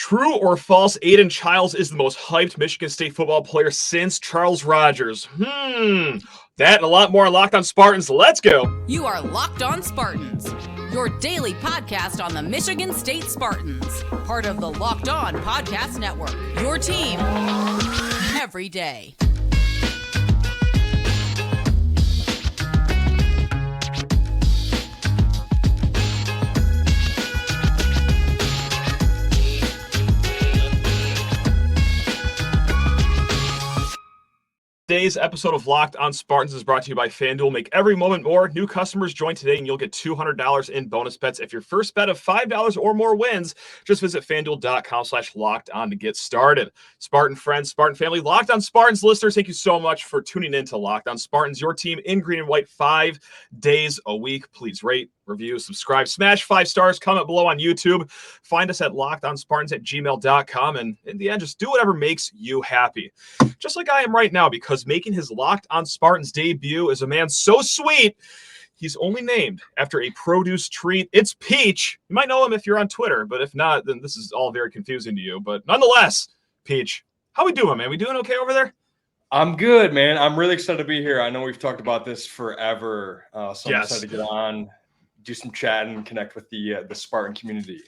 True or false, Aiden Chiles is the most hyped Michigan State football player since Charles Rogers. That and a lot more on Locked On Spartans. Let's go. You are Locked On Spartans, your daily podcast on the Michigan State Spartans, part of the Locked On Podcast Network, your team every day. Today's episode of Locked On Spartans is brought to you by FanDuel. Make every moment more. New customers join today and you'll get $200 in bonus bets if your first bet of $5 or more wins. Just visit FanDuel.com/lockedon to get started. Spartan friends, Spartan family, Locked On Spartans listeners, thank you so much for tuning in to Locked On Spartans, your team in green and white 5 days a week. Please rate, review, subscribe, smash 5 stars, comment below on YouTube. Find us at lockedonspartans@gmail.com. And in the end, just do whatever makes you happy. Just like I am right now, because making his Locked On Spartans debut is a man so sweet, he's only named after a produce treat. It's Peach. You might know him if you're on Twitter, but if not, then this is all very confusing to you. But nonetheless, Peach, how we doing, man? We doing okay over there? I'm good, man. I'm really excited to be here. I know we've talked about this forever, so I'm excited to get on, do some chatting, connect with the Spartan community.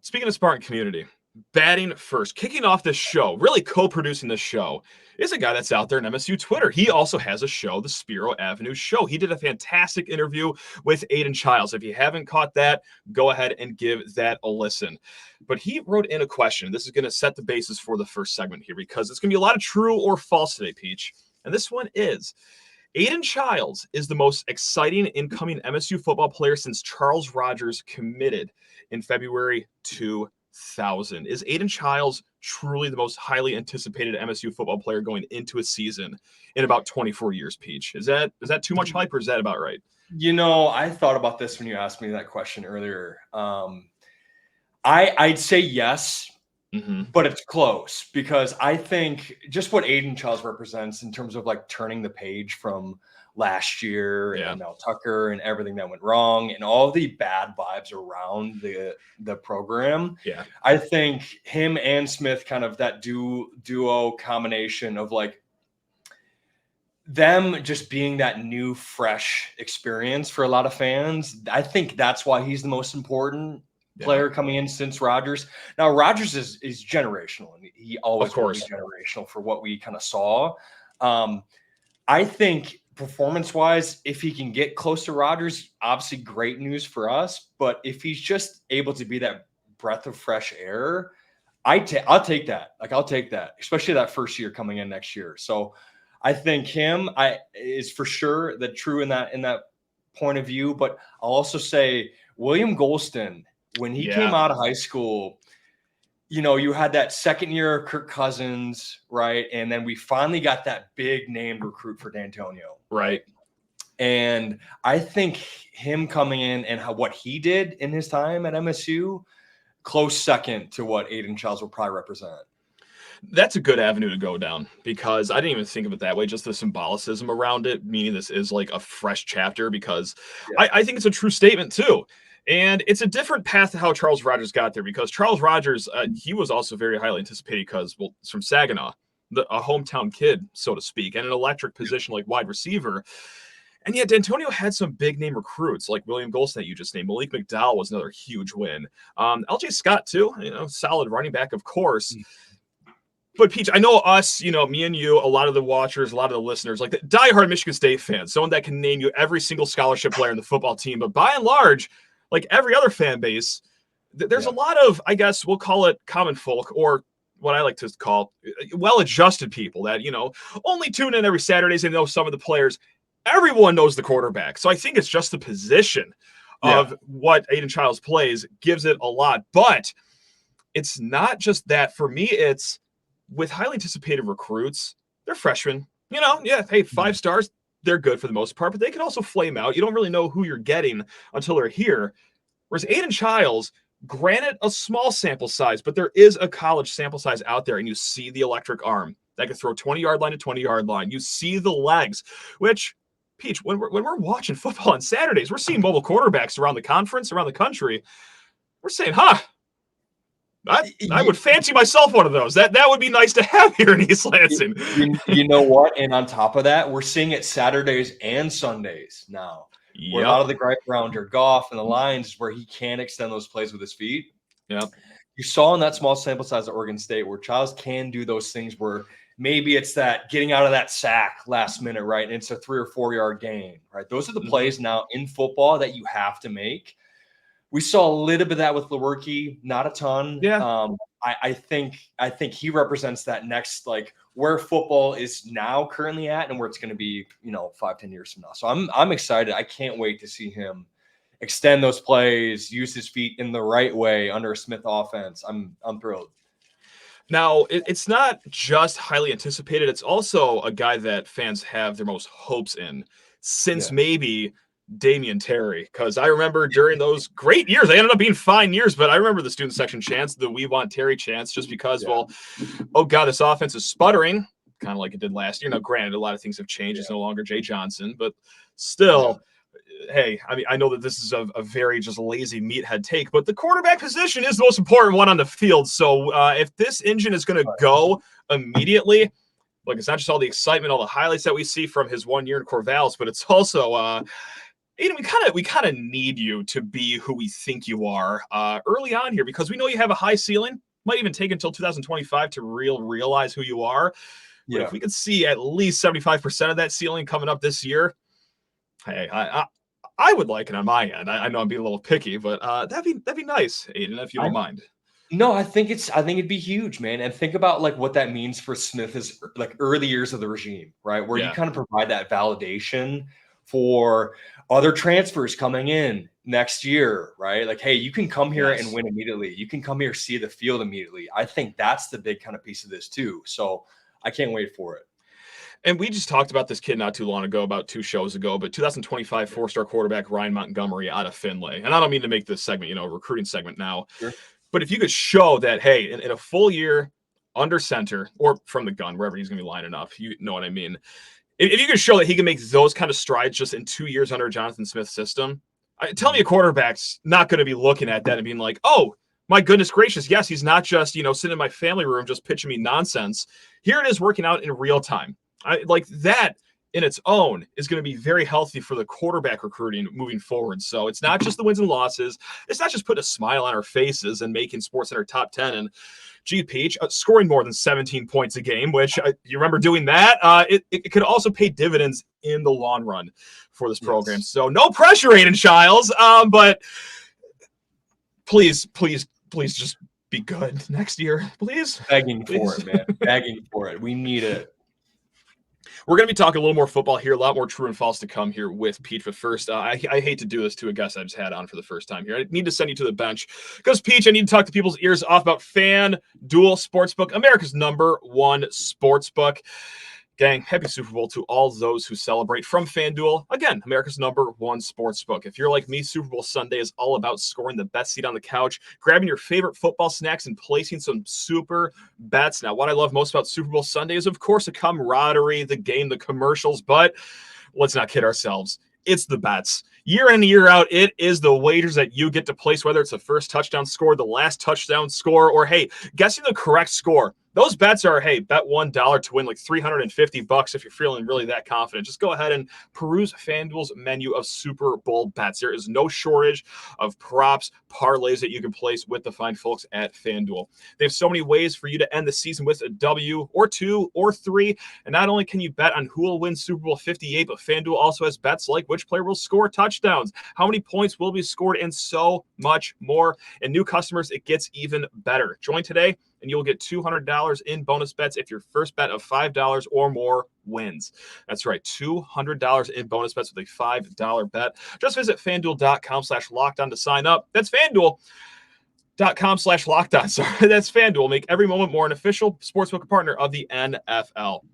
Speaking of Spartan community, batting first, kicking off this show, really co-producing this show, is a guy that's out there in MSU Twitter. He also has a show, the Spiro Avenue Show. He did a fantastic interview with Aidan Chiles. If you haven't caught that, go ahead and give that a listen. But he wrote in a question. This is going to set the basis for the first segment here, because it's going to be a lot of true or false today, Peach. And this one is: Aidan Chiles is the most exciting incoming MSU football player since Charles Rogers committed in February 2000. Is Aidan Chiles truly the most highly anticipated MSU football player going into a season in about 24 years, Peach? Is that too much hype, or is that about right? You know, I thought about this when you asked me that question earlier. I'd say yes, but it's close, because I think just what Aiden Chiles represents in terms of like turning the page from last year and Mel Tucker and everything that went wrong and all the bad vibes around the program. Yeah, I think him and Smith, kind of that duo combination of like them just being that new, fresh experience for a lot of fans. I think that's why he's the most important player coming in since Rogers. Now, Rogers is generational, and he always will be generational for what we kind of saw. I think performance-wise, if he can get close to Rogers, obviously great news for us. But if he's just able to be that breath of fresh air, I'll take that. Like, I'll take that, especially that first year coming in next year. So I think him is for sure the true in that point of view. But I'll also say William Golston, when he came out of high school, you know, you had that second year of Kirk Cousins, right? And then we finally got that big named recruit for D'Antonio. Right. And I think him coming in and what he did in his time at MSU, close second to what Aidan Chiles will probably represent. That's a good avenue to go down, because I didn't even think of it that way. Just the symbolicism around it, meaning this is like a fresh chapter, because I think it's a true statement too. And it's a different path to how Charles Rogers got there, because Charles Rogers, he was also very highly anticipated because, well, it's from Saginaw, a hometown kid, so to speak, and an electric position like wide receiver. And yet D'Antonio had some big name recruits like William Golston that you just named. Malik McDowell was another huge win. LJ Scott too, solid running back, of course. But Peach, I know us, me and you, a lot of the watchers, a lot of the listeners, like the diehard Michigan State fans, someone that can name you every single scholarship player in the football team. But by and large, like every other fan base, there's a lot of, I guess we'll call it common folk, or what I like to call well-adjusted people that, only tune in every Saturdays and know some of the players. Everyone knows the quarterback. So I think it's just the position of what Aidan Chiles plays gives it a lot. But it's not just that. For me, it's with highly anticipated recruits, they're freshmen. Hey, 5 stars. They're good for the most part, but they can also flame out. You don't really know who you're getting until they're here. Whereas Aidan Chiles, granted a small sample size, but there is a college sample size out there, and you see the electric arm that can throw 20-yard line to 20-yard line. You see the legs, which, Peach, when we're watching football on Saturdays, we're seeing mobile quarterbacks around the conference, around the country. We're saying, I would fancy myself one of those. That would be nice to have here in East Lansing. You know what? And on top of that, we're seeing it Saturdays and Sundays now. Yep. Where a lot of the gripe around your Goff and the Lions is where he can extend those plays with his feet. Yeah. You saw in that small sample size at Oregon State where Chiles can do those things where maybe it's that getting out of that sack last minute, right? And it's a 3 or 4 yard gain, right? Those are the plays now in football that you have to make. We saw a little bit of that with Lewerke, not a ton. Yeah. I think he represents that next, like where football is now currently at and where it's going to be, 5-10 years from now. So I'm excited. I can't wait to see him extend those plays, use his feet in the right way under a Smith offense. I'm thrilled. Now, it's not just highly anticipated. It's also a guy that fans have their most hopes in since maybe Damian Terry, because I remember during those great years, they ended up being fine years, but I remember the student section chants, the "We Want Terry" chants, just because, well, oh God, this offense is sputtering, kind of like it did last year. Now, granted, a lot of things have changed. It's no longer Jay Johnson, but still, hey, I mean, I know that this is a very just lazy meathead take, but the quarterback position is the most important one on the field. So if this engine is going to go immediately, like, it's not just all the excitement, all the highlights that we see from his 1 year in Corvallis, but it's also Aiden, we kind of need you to be who we think you are early on here, because we know you have a high ceiling. Might even take until 2025 to realize who you are. But if we could see at least 75% of that ceiling coming up this year, hey, I would like it on my end. I know I'm being a little picky, but that'd be nice, Aiden, if you don't mind. No, I think it'd be huge, man. And think about like what that means for Smith is like early years of the regime, right? Where you kind of provide that validation for other transfers coming in next year, right? Like, hey, you can come here and win immediately. You can come here, see the field immediately. I think that's the big kind of piece of this too. So I can't wait for it. And we just talked about this kid not too long ago, about 2 shows ago, but 2025 4-star quarterback Ryan Montgomery out of Findlay. And I don't mean to make this segment, a recruiting segment now, but if you could show that, hey, in a full year under center or from the gun, wherever he's going to be lining up, you know what I mean? If you can show that he can make those kind of strides just in 2 years under Jonathan Smith's system, tell me a quarterback's not going to be looking at that and being like, oh, my goodness gracious, yes, he's not just, sitting in my family room just pitching me nonsense. Here it is working out in real time. Like that in its own is going to be very healthy for the quarterback recruiting moving forward. So it's not just the wins and losses. It's not just putting a smile on our faces and making SportsCenter top 10 and G Peach scoring more than 17 points a game, which you remember doing that. It could also pay dividends in the long run for this program. So no pressure, Aiden Chiles. But please just be good next year, please. Begging for it, man. Begging for it. We need it. We're going to be talking a little more football here, a lot more true and false to come here with Peach. But first, I hate to do this to a guest I just had on for the first time here. I need to send you to the bench because, Peach, I need to talk to people's ears off about FanDuel Sportsbook, America's #1 sportsbook. Gang, happy Super Bowl to all those who celebrate from FanDuel. Again, America's #1 sportsbook. If you're like me, Super Bowl Sunday is all about scoring the best seat on the couch, grabbing your favorite football snacks, and placing some super bets. Now, what I love most about Super Bowl Sunday is, of course, the camaraderie, the game, the commercials, but let's not kid ourselves. It's the bets. Year in and year out, it is the wagers that you get to place, whether it's the first touchdown score, the last touchdown score, or, hey, guessing the correct score. Those bets are, hey, bet $1 to win like $350 if you're feeling really that confident. Just go ahead and peruse FanDuel's menu of Super Bowl bets. There is no shortage of props, parlays that you can place with the fine folks at FanDuel. They have so many ways for you to end the season with a W or 2 or 3. And not only can you bet on who will win Super Bowl 58, but FanDuel also has bets like which player will score touchdowns, how many points will be scored, and so much more. And new customers, it gets even better. Join today, and you'll get $200 in bonus bets if your first bet of $5 or more wins. That's right, $200 in bonus bets with a $5 bet. Just visit FanDuel.com/lockedon to sign up. That's FanDuel.com/lockedon. Sorry, that's FanDuel. Make every moment more an official sportsbook partner of the NFL.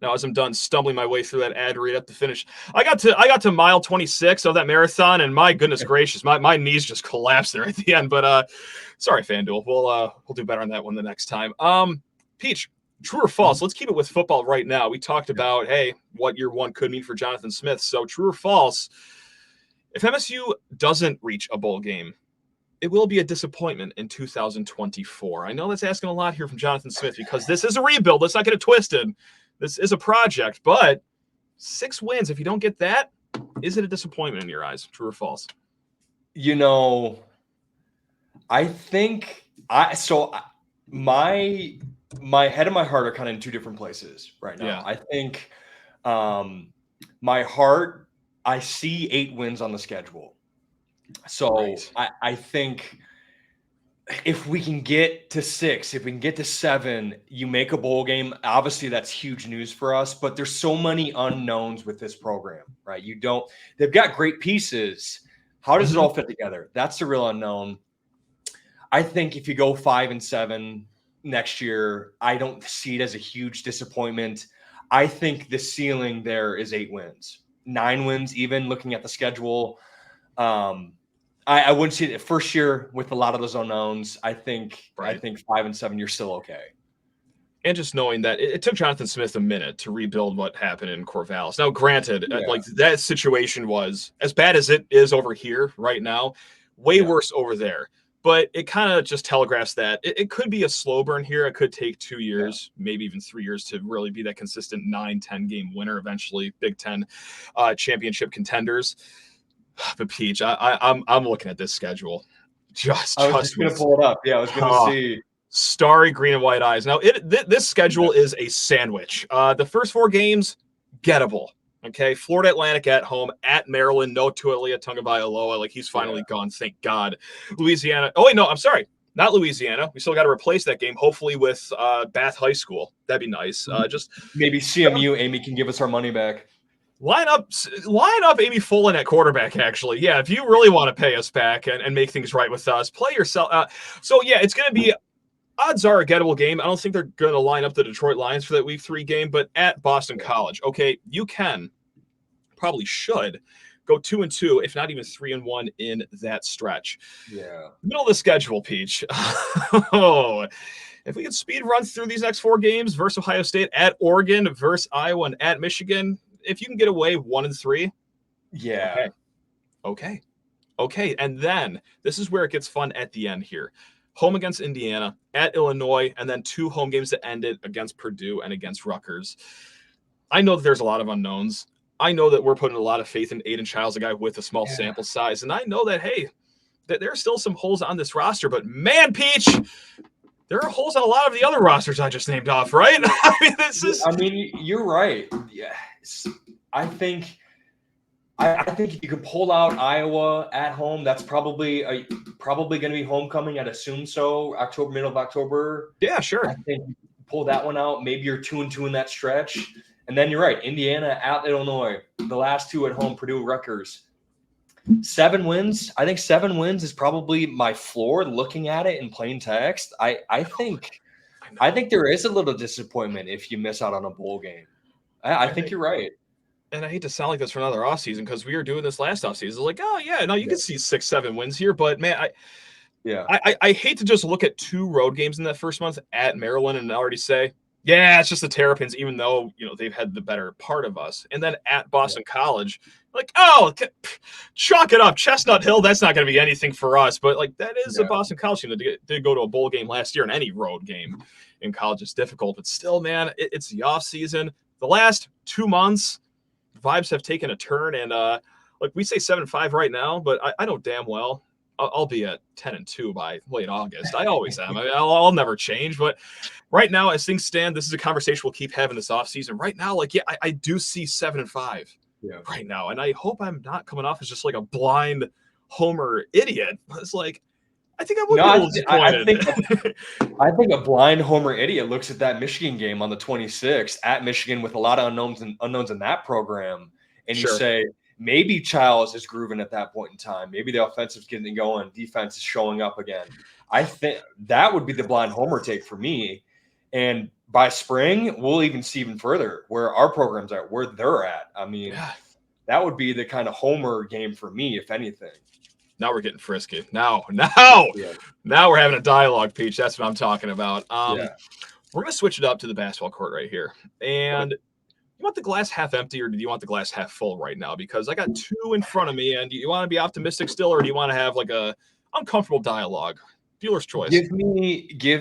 Now, as I'm done stumbling my way through that ad read up to finish, I got to mile 26 of that marathon, and my goodness gracious, my knees just collapsed there at the end. But sorry, FanDuel, we'll do better on that one the next time. Peach, true or false? Let's keep it with football right now. We talked about, hey, what year one could mean for Jonathan Smith. So true or false? If MSU doesn't reach a bowl game it will be a disappointment in 2024. I know that's asking a lot here from Jonathan Smith because this is a rebuild. Let's not get it twisted. This is a project, but 6 wins. If you don't get that, is it a disappointment in your eyes? True or false? I think my head and my heart are kind of in 2 different places right now. Yeah. I think my heart, I see 8 wins on the schedule. So Right. I think if we can get to 6, if we can get to 7, you make a bowl game. Obviously, that's huge news for us, but there's so many unknowns with this program, right? They've got great pieces. How does it all fit together? That's the real unknown. I think if you go 5-7 next year, I don't see it as a huge disappointment. I think the ceiling there is 8 wins, 9 wins, even looking at the schedule. I wouldn't see it first year with a lot of those unknowns. I think 5-7, you're still okay. And just knowing that it took Jonathan Smith a minute to rebuild what happened in Corvallis. Now, granted, like that situation was as bad as it is over here right now, way worse over there. But it kind of just telegraphs that it could be a slow burn here. It could take 2 years, maybe even 3 years to really be that consistent 9-10 game winner eventually, Big Ten championship contenders. But Peach, I'm looking at this schedule. I was just going to pull it up. Yeah, I was going to see. Starry green and white eyes. Now, this schedule is a sandwich. The first 4 games, gettable. Okay, Florida Atlantic at home, at Maryland, no Tualia Tagovailoa. Like, he's finally gone, thank God. Louisiana. Oh, wait, no, I'm sorry. Not Louisiana. We still got to replace that game, hopefully with Bath High School. That'd be nice. Just maybe CMU, Amy can give us our money back. Line up Amy Fullen at quarterback, actually. Yeah, if you really want to pay us back and make things right with us, play yourself. So, yeah, it's going to be odds are a gettable game. I don't think they're going to line up the Detroit Lions for that Week 3 game, but at Boston College, okay, you probably should go 2-2, if not even 3-1 in that stretch. Yeah. Middle of the schedule, Peach. Oh, if we could speed run through these next 4 games versus Ohio State, at Oregon, versus Iowa, and at Michigan, if you can get away 1-3. Yeah. Okay. And then this is where it gets fun at the end here. Home against Indiana, at Illinois, and then 2 home games that ended against Purdue and against Rutgers. I know that there's a lot of unknowns. I know that we're putting a lot of faith in Aidan Chiles, a guy with a small sample size. And I know that, hey, that there are still some holes on this roster. But, man, Peach, there are holes on a lot of the other rosters I just named off, right? I mean, you're right. Yes. I think if you can pull out Iowa at home, that's probably going to be homecoming. I'd assume so. Middle of October. Yeah, sure. I think you pull that one out. Maybe you're 2-2 in that stretch. And then you're right. Indiana at Illinois. The last 2 at home, Purdue, Rutgers. 7 wins. I think 7 wins is probably my floor looking at it in plain text. I think there is a little disappointment if you miss out on a bowl game. I think you're right. And I hate to sound like this for another offseason because we were doing this last offseason. Like, oh, yeah, no, you can see 6-7 wins here. But, man, I hate to just look at 2 road games in that first month at Maryland and already say, yeah, it's just the Terrapins, even though, they've had the better part of us. And then at Boston College, like, oh, chalk it up. Chestnut Hill, that's not going to be anything for us. But, like, that is a Boston College team that did go to a bowl game last year, and any road game in college is difficult. But still, man, it's the offseason. The last 2 months, vibes have taken a turn. And, like, we say 7-5 right now, but I know damn well I'll be at 10-2 by late August. I always am. I mean, I'll never change. But right now, as things stand, this is a conversation we'll keep having this offseason. Right now, like, yeah, I do see 7-5 right now. And I hope I'm not coming off as just like a blind homer idiot. It's like, I think I would be a little disappointed. I think a blind homer idiot looks at that Michigan game on the 26th at Michigan with a lot of unknowns in that program. And you say, maybe Chiles is grooving at that point in time. Maybe the offensive's getting going. Defense is showing up again. I think that would be the blind homer take for me. And by spring, we'll even see even further where our programs are, where they're at. I mean, that would be the kind of homer game for me, if anything. Now we're getting frisky. Now we're having a dialogue, Peach. That's what I'm talking about. We're going to switch it up to the basketball court right here. And you want the glass half empty or do you want the glass half full right now? Because I got 2 in front of me, and do you want to be optimistic still, or do you want to have like a uncomfortable dialogue. Dealer's choice. Give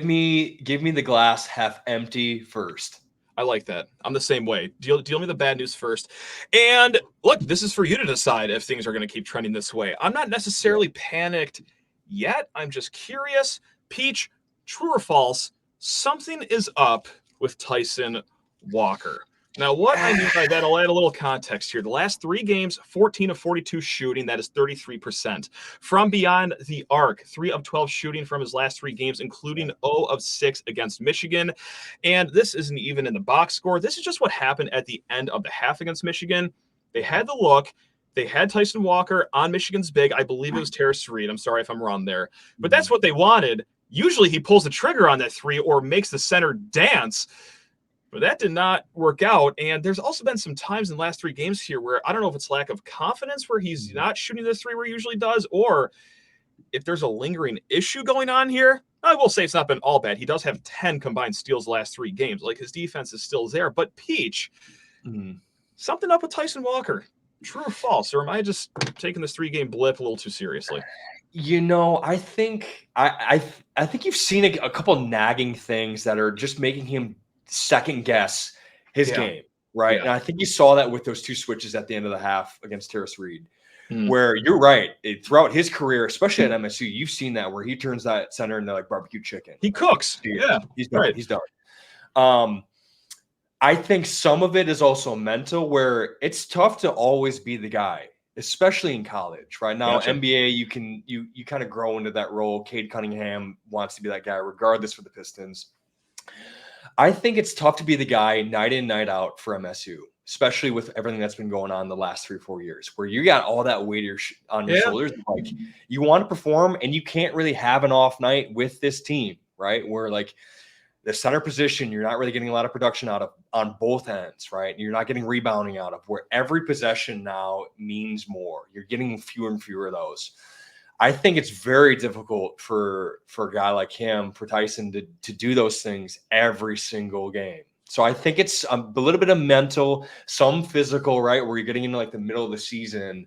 me the glass half empty first. I like that. I'm the same way. Deal me the bad news first. And look, this is for you to decide if things are going to keep trending this way. I'm not necessarily panicked yet. I'm just curious. Peach, true or false? Something is up with Tyson Walker. Now, what I mean by that, I'll add a little context here. The last 3 games, 14 of 42 shooting. That is 33%. From beyond the arc, 3 of 12 shooting from his last 3 games, including 0 of 6 against Michigan. And this isn't even in the box score. This is just what happened at the end of the half against Michigan. They had the look. They had Tyson Walker on Michigan's big. I believe it was Terrace Reed. I'm sorry if I'm wrong there. But that's what they wanted. Usually he pulls the trigger on that 3 or makes the center dance. But that did not work out. And there's also been some times in the last 3 games here where I don't know if it's lack of confidence where he's not shooting the 3 where he usually does, or if there's a lingering issue going on here. I will say it's not been all bad. He does have 10 combined steals the last 3 games. Like, his defense is still there. But Peach, something up with Tyson Walker. True or false? Or am I just taking this 3-game blip a little too seriously? I think I think you've seen a couple nagging things that are just making him second guess his game, right? And I think you saw that with those 2 switches at the end of the half against Terrace Reed, where you're right. Throughout his career, especially at MSU, you've seen that where he turns that center into like barbecue chicken. He cooks. He's done. Right. He's done. I think some of it is also mental, where it's tough to always be the guy, especially in college. Right now, NBA, you kind of grow into that role. Cade Cunningham wants to be that guy, regardless for the Pistons. I think it's tough to be the guy night in, night out for MSU, especially with everything that's been going on the last 3 or 4 years, where you got all that weight on your shoulders. Like, you want to perform, and you can't really have an off night with this team, right? Where like the center position, you're not really getting a lot of production out of on both ends, right? You're not getting rebounding out of, where every possession now means more. You're getting fewer and fewer of those. I think it's very difficult for a guy like him, for Tyson, to do those things every single game. So I think it's a little bit of mental, some physical, right, where you're getting into like the middle of the season.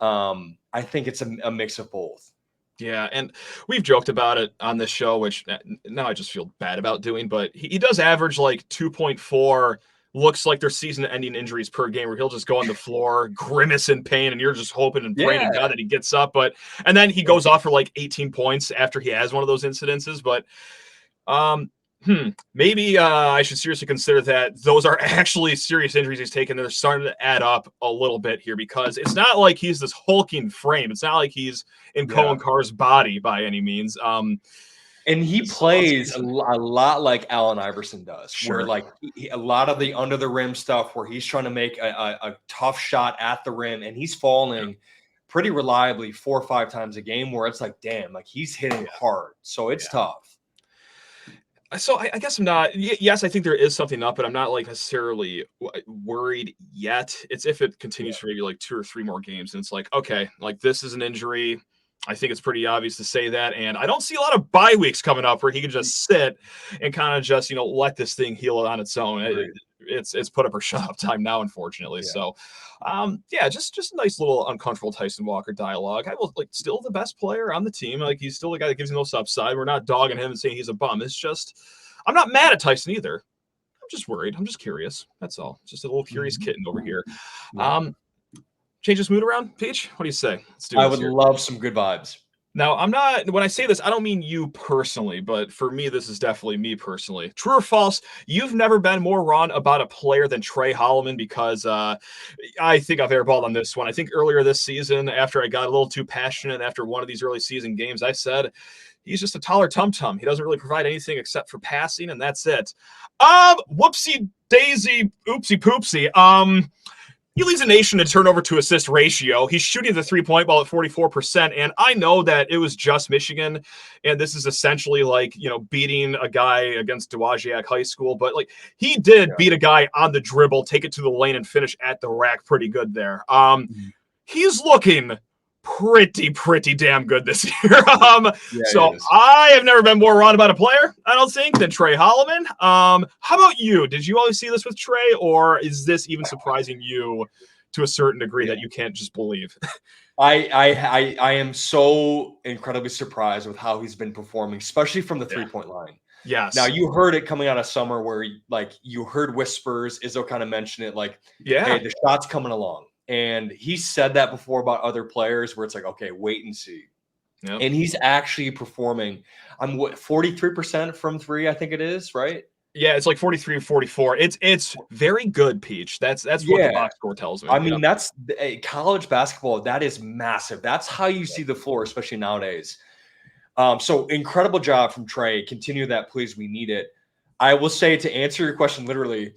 I think it's a mix of both. Yeah, and we've joked about it on this show, which now I just feel bad about doing, but he does average like 2.4 looks like there's season-ending injuries per game, where he'll just go on the floor, grimace in pain, and you're just hoping and praying to God that he gets up. And then he goes off for like 18 points after he has one of those incidences. But maybe I should seriously consider that those are actually serious injuries he's taken. They're starting to add up a little bit here, because it's not like he's this hulking frame. It's not like he's in Cohen Carr's body by any means. And he plays a lot like Allen Iverson does, where like a lot of the under the rim stuff, where he's trying to make a tough shot at the rim, and he's falling pretty reliably 4 or 5 times a game, where it's like, damn, like he's hitting hard. So it's tough. So I guess I'm not. Yes, I think there is something up, but I'm not like necessarily worried yet. It's if it continues for maybe like 2 or 3 more games, and it's like, okay, like this is an injury. I think it's pretty obvious to say that. And I don't see a lot of bye weeks coming up where he can just sit and kind of just, let this thing heal on its own. It's put up or shut up time now, unfortunately. So, just a nice little uncomfortable Tyson Walker dialogue. I will still the best player on the team. Like, he's still the guy that gives you most upside. We're not dogging him and saying he's a bum. It's just, I'm not mad at Tyson either. I'm just worried. I'm just curious. That's all. Just a little curious kitten over here. Change this mood around, Peach? What do you say? Let's do this. I would love some good vibes. Now, when I say this, I don't mean you personally, but for me, this is definitely me personally. True or false, you've never been more wrong about a player than Trey Hollman, because I think I've airballed on this one. I think earlier this season, after I got a little too passionate after one of these early season games, I said, he's just a taller tum-tum. He doesn't really provide anything except for passing, and that's it. Whoopsie daisy, oopsie poopsie. He leads the nation in turnover to assist ratio. He's shooting the 3-point ball at 44%. And I know that it was just Michigan, and this is essentially like, beating a guy against Dowagiac High School. But he did beat a guy on the dribble, take it to the lane, and finish at the rack pretty good there. He's looking pretty damn good this year. I have never been more wrong about a player, I don't think, than Trey Hollman. How about you? Did you always see this with Trey, or is this even surprising you to a certain degree that you can't just believe? I am so incredibly surprised with how he's been performing, especially from the 3-point line. Yes. Now you heard it coming out of summer where like you heard whispers. Izzo kind of mentioned it like, hey, the shot's coming along. And he said that before about other players where it's like, okay, wait and see. Yep. And he's actually performing. I'm 43% from three, I think it is, right? Yeah, it's like 43 or 44. It's very good, Peach. That's what the box score tells me. I mean, that's college basketball. That is massive. That's how you see the floor, especially nowadays. So incredible job from Trey. Continue that, please. We need it. I will say, to answer your question, literally,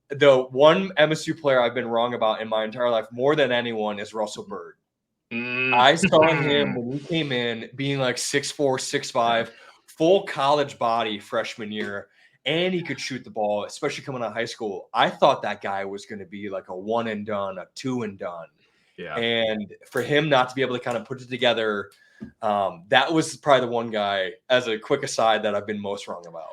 the one MSU player I've been wrong about in my entire life more than anyone is Russell Bird. I saw him when he came in being like 6'4", 6'5", full college body freshman year, and he could shoot the ball, especially coming out of high school. I thought that guy was going to be like a one and done, a two and done. Yeah. And for him not to be able to kind of put it together, that was probably the one guy, as a quick aside, that I've been most wrong about.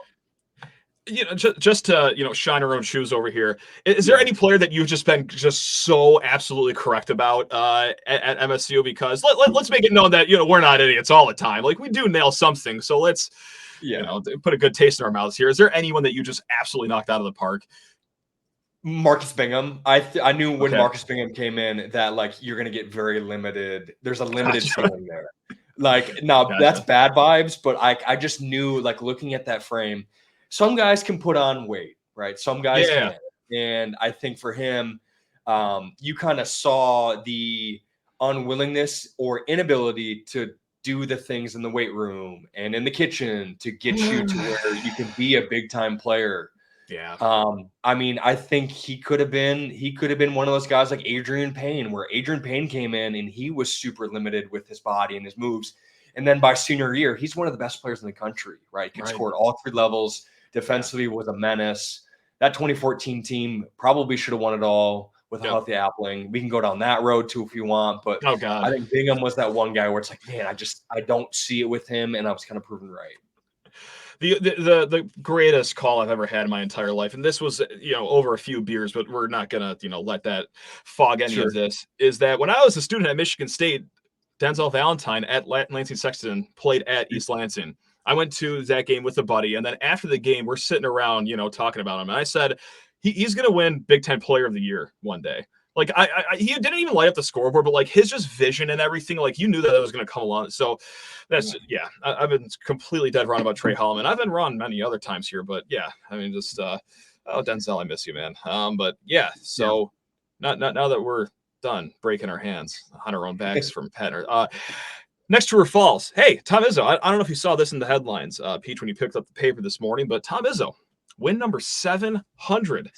Just to shine our own shoes over here. Is there any player that you've just been so absolutely correct about at MSU? Because let's make it known that we're not idiots all the time. Like, we do nail something, so let's put a good taste in our mouths here. Is there anyone that you just absolutely knocked out of the park? Marcus Bingham. I knew when Marcus Bingham came in that like you're going to get very limited. There's a limited ceiling there. Like, now that's bad vibes, but I just knew, like, looking at that frame, some guys can put on weight, right? Some guys can't. And I think for him, you kind of saw the unwillingness or inability to do the things in the weight room and in the kitchen to get you to where you can be a big time player. Yeah. I mean, I think he could have been one of those guys like Adrian Payne, where Adrian Payne came in and he was super limited with his body and his moves. And then by senior year, he's one of the best players in the country, right? Could score at all three levels. Defensively was a menace. That 2014 team probably should have won it all with a healthy Appling. We can go down that road too if you want, but I think Bingham was that one guy where it's like, man, I don't see it with him, and I was kind of proven right. The greatest call I've ever had in my entire life, and this was over a few beers, but we're not gonna let that fog any of this, is that when I was a student at Michigan State, Denzel Valentine at Lansing Sexton played at East Lansing. I went to that game with a buddy, and then after the game, we're sitting around, talking about him. And I said, he's going to win Big Ten Player of the Year one day. Like, he didn't even light up the scoreboard, but like his just vision and everything, like you knew that it was going to come along. So that's, I've been completely dead wrong about Trey Hollman. I've been wrong many other times here, but I mean, just, Denzel, I miss you, man. But so now that we're done breaking our hands on our own backs from Penner. Next True or False. Hey, Tom Izzo. I don't know if you saw this in the headlines, Peach, when you picked up the paper this morning, but Tom Izzo, win number 700.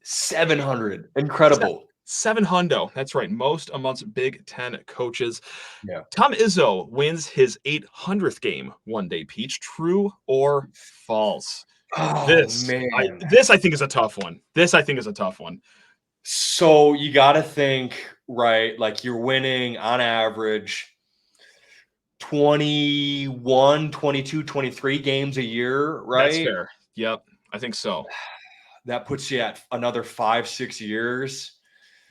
700. Incredible. 700. That's right. Most amongst Big Ten coaches. Yeah. Tom Izzo wins his 800th game one day, Peach. True or false? Oh, man. I think is a tough one. So you got to think, right, like you're winning on average 21, 22, 23 games a year, right? That's fair. Yep, I think so. That puts you at another 5-6 years.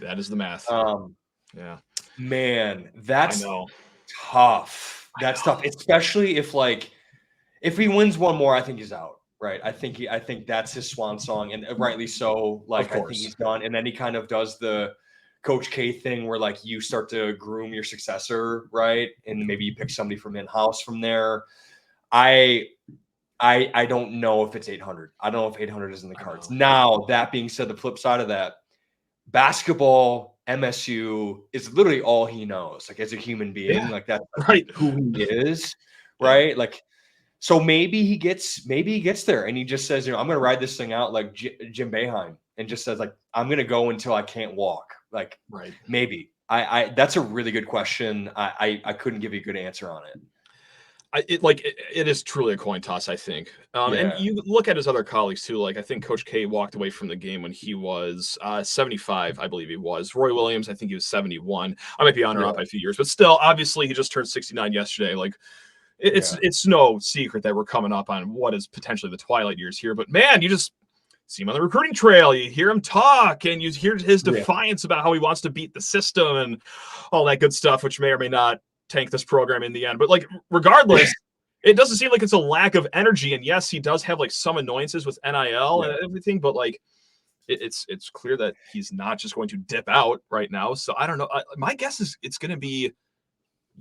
That is the math. Yeah. Man, that's tough. That's tough, especially if he wins one more, I think he's out. Right. I think that's his swan song, and rightly so. Like, I think he's done. And then he kind of does the Coach K thing where like you start to groom your successor, right? And maybe you pick somebody from in-house from there. I don't know if it's 800. I don't know if 800 is in the cards. Now, that being said, the flip side of that, basketball, MSU is literally all he knows. Like, as a human being, like that's who he is, right? Like, so maybe he gets there and he just says, I'm going to ride this thing out like Jim Boeheim, and just says like, I'm going to go until I can't walk. Like, maybe that's a really good question. I couldn't give you a good answer on it. It is truly a coin toss, I think. And you look at his other colleagues too. Like, I think Coach K walked away from the game when he was 75, I believe he was. Roy Williams, I think he was 71. I might be on or off by a few years, but still, obviously, he just turned 69 yesterday. Like, it's no secret that we're coming up on what is potentially the twilight years here. But man, you just see him on the recruiting trail. You hear him talk, and you hear his defiance about how he wants to beat the system and all that good stuff, which may or may not tank this program in the end. But like, regardless, it doesn't seem like it's a lack of energy. And yes, he does have like some annoyances with NIL and everything, but like, it's clear that he's not just going to dip out right now. So I don't know. My guess is it's going to be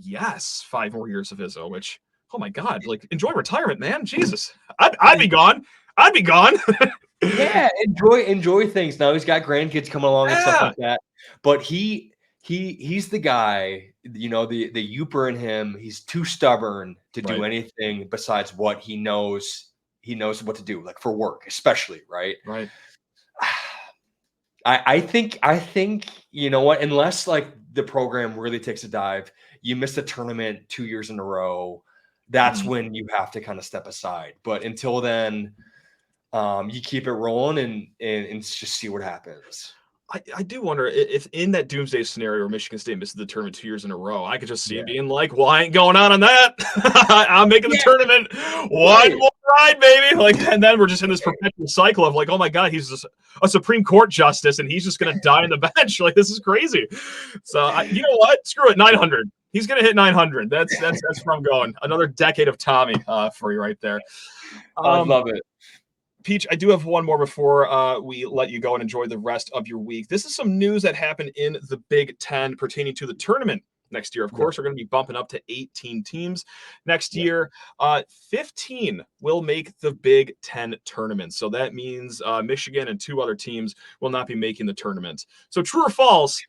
5 more years of Izzo, which, oh my God, like, enjoy retirement, man. Jesus, I'd be gone. I'd be gone. Yeah, enjoy things. Now he's got grandkids coming along and stuff like that. But he's the guy, you know, the youper in him. He's too stubborn to do anything besides what he knows. He knows what to do, like for work, especially, right? Right. I think, you know what, unless like the program really takes a dive, you miss a tournament 2 years in a row, that's when you have to kind of step aside. But until then, you keep it rolling and just see what happens. I do wonder if in that doomsday scenario where Michigan State misses the tournament 2 years in a row, I could just see him being like, well, I ain't going on that. I'm making the tournament one more ride, baby. Like, and then we're just in this perpetual cycle of like, oh my God, he's just a Supreme Court justice and he's just going to die on the bench. Like, this is crazy. So you know what? Screw it. 900. He's going to hit 900. That's where I'm going. Another decade of Tommy for you right there. I love it. Peach, I do have one more before we let you go and enjoy the rest of your week. This is some news that happened in the Big Ten pertaining to the tournament next year. Of course, we're going to be bumping up to 18 teams next year. 15 will make the Big Ten tournament. So that means Michigan and 2 other teams will not be making the tournament. So true or false,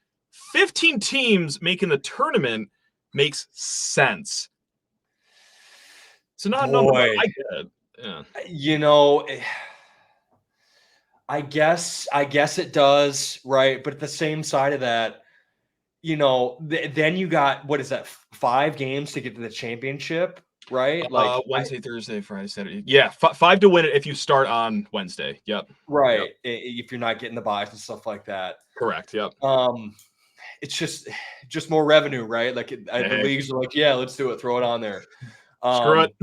15 teams making the tournament makes sense. So not a number, but I get it. Yeah. You know, I guess it does, right? But at the same side of that, you know, then you got, what is that, 5 games to get to the championship, right? Like Wednesday, Thursday, Friday, Saturday. Yeah, 5 to win it if you start on Wednesday. Yep. Right. Yep. If you're not getting the buys and stuff like that. Correct. Yep. It's just more revenue, right? Like the leagues are like, yeah, let's do it. Throw it on there. Screw it.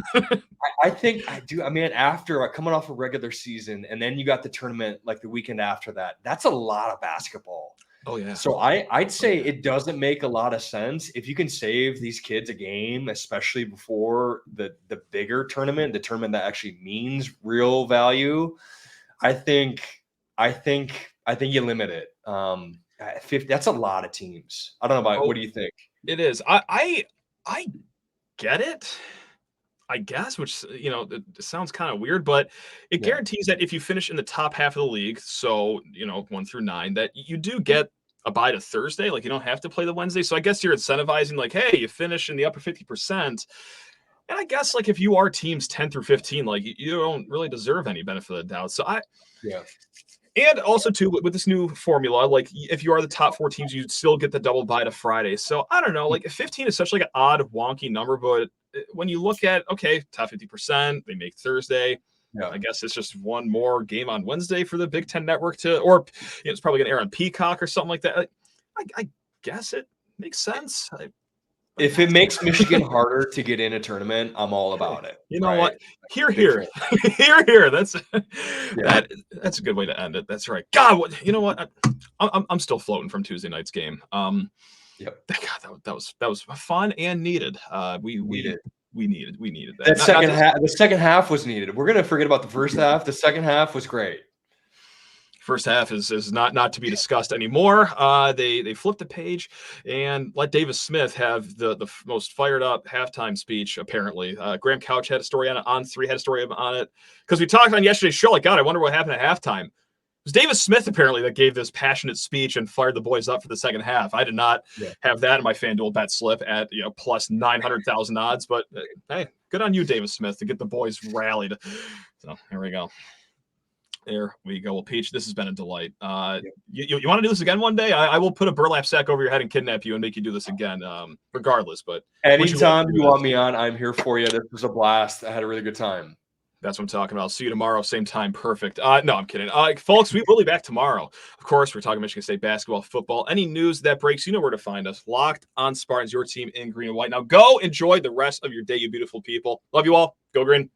I think I do. I mean, after coming off a regular season and then you got the tournament like the weekend after that, that's a lot of basketball. Oh, yeah. So I'd say it doesn't make a lot of sense if you can save these kids a game, especially before the bigger tournament, the tournament that actually means real value. I think you limit it. 50, that's a lot of teams. I don't know about what do you think? It is. I get it, I guess, which, you know, it sounds kind of weird, but it guarantees that if you finish in the top half of the league, so, you know, 1 through 9, that you do get a bye to Thursday. Like, you don't have to play the Wednesday. So I guess you're incentivizing, like, hey, you finish in the upper 50%. And I guess, like, if you are teams 10 through 15, like, you don't really deserve any benefit of the doubt. So and also, too, with this new formula, like, if you are the top 4 teams, you still get the double bye to Friday. So I don't know, like, 15 is such like an odd, wonky number, but when you look at, okay, top 50%, they make Thursday. I guess it's just one more game on Wednesday for the Big Ten Network to, or you know, it's probably going to air on Peacock or something like that. I guess it makes sense. If it makes Michigan harder to get in a tournament, I'm all about it. You know what? Here. That's that's a good way to end it. That's right. God, what, you know what? I'm still floating from Tuesday night's game. God, that was fun and needed. We needed that. The second half was needed. We're gonna forget about the first half. The second half was great. First half is not to be discussed anymore. They flipped the page and let Davis Smith have the most fired up halftime speech. Apparently, Graham Couch had a story on it. On3 had a story on it because we talked on yesterday's show. Like, God, I wonder what happened at halftime. It was Davis Smith apparently that gave this passionate speech and fired the boys up for the second half. I did not have that in my FanDuel bet slip at plus 900,000 odds. But hey, good on you, Davis Smith, to get the boys rallied. So here we go. There we go. Well, Peach, this has been a delight. You want to do this again one day? I will put a burlap sack over your head and kidnap you and make you do this again, regardless. But anytime you want me on, I'm here for you. This was a blast. I had a really good time. That's what I'm talking about. I'll see you tomorrow, same time. Perfect. No, I'm kidding. Folks, we will be back tomorrow. Of course, we're talking Michigan State basketball, football. Any news that breaks, you know where to find us. Locked on Spartans, your team in green and white. Now go enjoy the rest of your day, you beautiful people. Love you all. Go green.